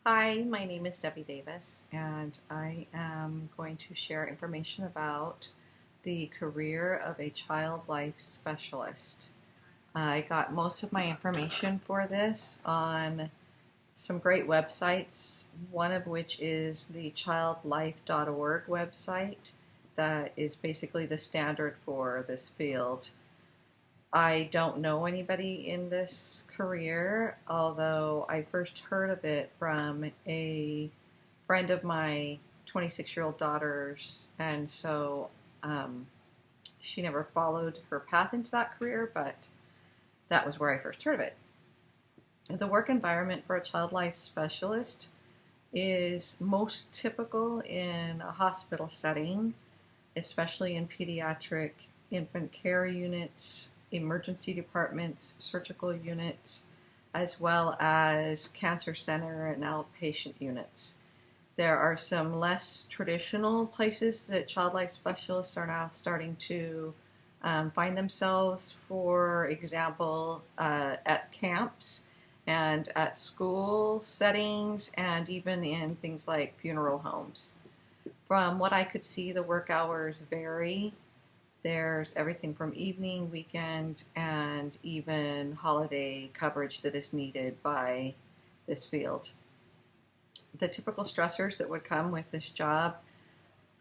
Hi, my name is Debbie Davis, and I am going to share information about the career of a child life specialist. I got most of my information for this on some great websites, one of which is the childlife.org website that is basically the standard for this field. I don't know anybody in this career, although I first heard of it from a friend of my 26-year-old daughter's, and so um, she never followed her path into that career, but that was where I first heard of it. The work environment for a child life specialist is most typical in a hospital setting, especially in pediatric infant care units, emergency departments, surgical units, as well as cancer center and outpatient units. There are some less traditional places that child life specialists are now starting to find themselves, for example, at camps and at school settings and even in things like funeral homes. From what I could see, the work hours vary. There's everything from evening, weekend, and even holiday coverage that is needed by this field. The typical stressors that would come with this job,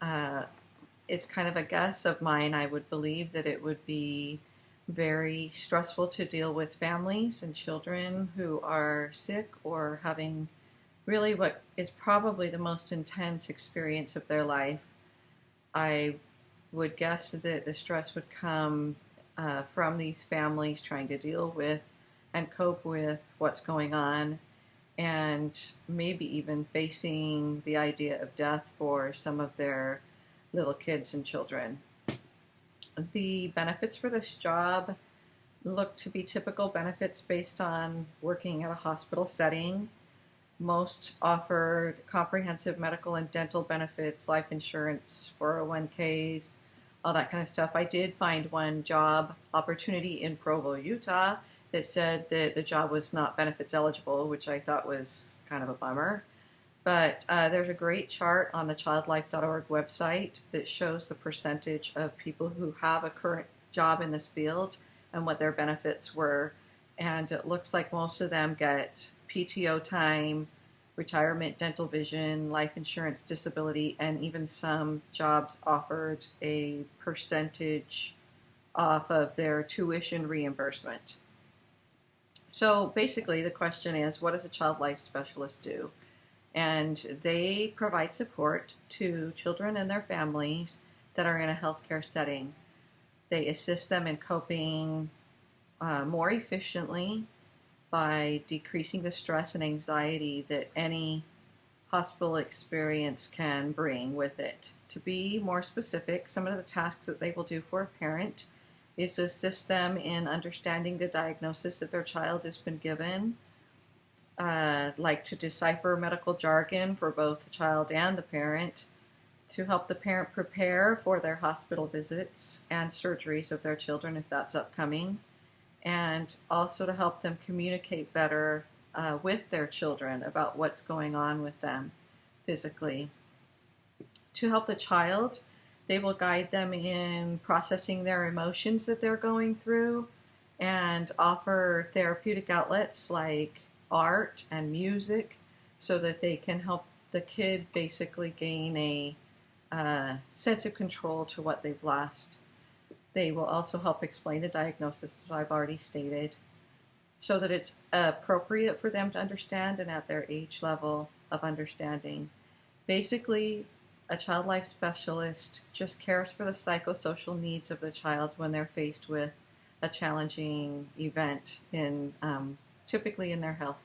uh, it's kind of a guess of mine. I would believe that it would be very stressful to deal with families and children who are sick or having really what is probably the most intense experience of their life. I would guess that the stress would come from these families trying to deal with and cope with what's going on, and maybe even facing the idea of death for some of their little kids and children. The benefits for this job look to be typical benefits based on working at a hospital setting. Most offered comprehensive medical and dental benefits, life insurance, 401ks, all that kind of stuff. I did find one job opportunity in Provo, Utah that said that the job was not benefits eligible, which I thought was kind of a bummer. But there's a great chart on the childlife.org website that shows the percentage of people who have a current job in this field and what their benefits were. And it looks like most of them get PTO time, retirement, dental vision, life insurance, disability, and even some jobs offered a percentage off of their tuition reimbursement. So basically, the question is, what does a child life specialist do? And they provide support to children and their families that are in a healthcare setting. They assist them in coping more efficiently by decreasing the stress and anxiety that any hospital experience can bring with it. To be more specific, some of the tasks that they will do for a parent is to assist them in understanding the diagnosis that their child has been given, like to decipher medical jargon for both the child and the parent, to help the parent prepare for their hospital visits and surgeries of their children if that's upcoming, and also to help them communicate better with their children about what's going on with them physically. To help the child, they will guide them in processing their emotions that they're going through and offer therapeutic outlets like art and music so that they can help the kid basically gain a sense of control to what they've lost. They will also help explain the diagnosis, as I've already stated, so that it's appropriate for them to understand and at their age level of understanding. Basically, a child life specialist just cares for the psychosocial needs of the child when they're faced with a challenging event in typically in their health.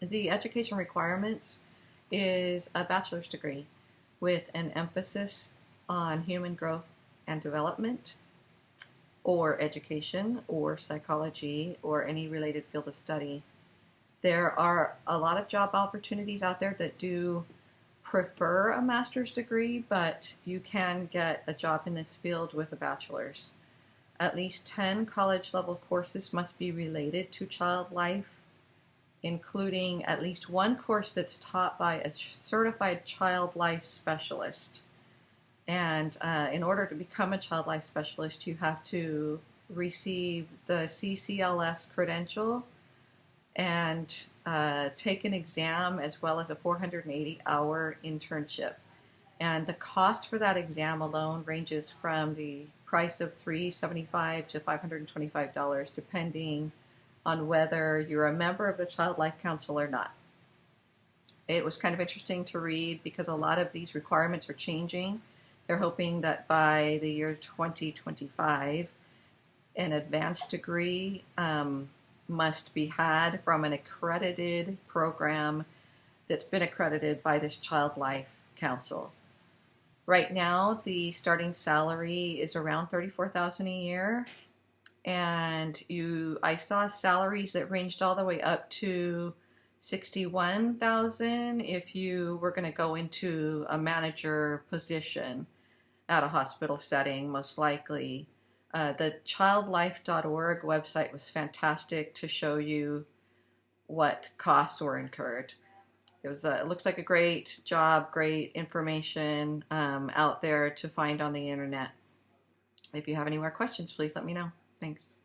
The education requirements is a bachelor's degree with an emphasis on human growth and development, or education, or psychology, or any related field of study. There are a lot of job opportunities out there that do prefer a master's degree, but you can get a job in this field with a bachelor's. At least 10 college level courses must be related to child life. including at least one course that's taught by a certified child life specialist. And in order to become a child life specialist, you have to receive the CCLS credential and take an exam as well as a 480-hour internship. And the cost for that exam alone ranges from the price of $375 to $525, depending on whether you're a member of the Child Life Council or not. It was kind of interesting to read because a lot of these requirements are changing. They're hoping that by the year 2025, an advanced degree must be had from an accredited program that's been accredited by this Child Life Council. Right now, the starting salary is around $34,000 a year, and I saw salaries that ranged all the way up to $61,000 if you were going to go into a manager position at a hospital setting, most likely. The childlife.org website was fantastic to show you what costs were incurred. It looks like a great job, great information out there to find on the internet. If you have any more questions, please let me know. Thanks.